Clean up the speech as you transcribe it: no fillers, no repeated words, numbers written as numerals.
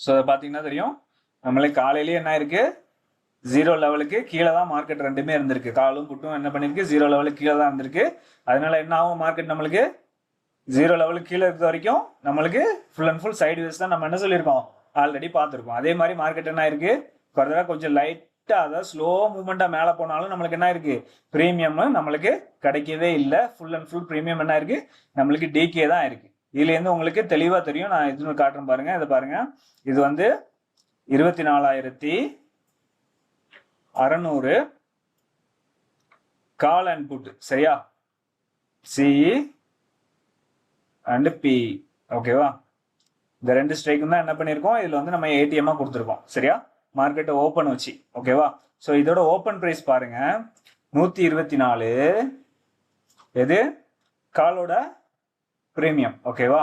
So அதை பார்த்தீங்கன்னா தெரியும், நம்மளுக்கு காலையிலேயே என்ன இருக்கு, 0 லெவலுக்கு கீழே தான் மார்க்கெட் ரெண்டுமே இருந்திருக்கு. காலும் புட்டும் என்ன பண்ணிருக்கு, 0 லெவலுக்கு கீழே தான் இருந்திருக்கு. அதனால என்ன ஆகும், மார்க்கெட் நம்மளுக்கு 0 லெவலுக்கு கீழே இருக்க வரைக்கும் நம்மளுக்கு full and full sideways தான் நம்ம என்ன சொல்லியிருக்கோம், ஆல்ரெடி பார்த்துருக்கோம். அதே மாதிரி மார்க்கெட் என்ன இருக்கு, ஃபர்தராக கொஞ்சம் லைட்டாக அதாவது ஸ்லோ மூவ்மெண்ட்டாக மேலே போனாலும் நம்மளுக்கு என்ன இருக்கு, ப்ரீமியம் நம்மளுக்கு கிடைக்கவே இல்லை. ஃபுல் அண்ட் ஃபுல் ப்ரீமியம் என்ன இருக்கு, நம்மளுக்கு டிகே தான் இருக்கு. இதுலேருந்து உங்களுக்கு தெளிவாக தெரியும். நான் இது காட்டுறேன் பாருங்க, இதை பாருங்க. இது வந்து 24,600 கால் அண்ட் புட், சரியா, சிஇ அண்ட் பி, ஓகேவா. இந்த ரெண்டு ஸ்ட்ரைக்கும் தான் என்ன பண்ணியிருக்கோம், இதில் வந்து நம்ம ஏடிஎம்மாக கொடுத்துருக்கோம், சரியா, மார்க்கெட்டை ஓப்பன் வச்சு, ஓகேவா. ஸோ இதோட ஓப்பன் ப்ரைஸ் பாருங்க 124, எது காலோட ப்ரீமியம், ஓகேவா.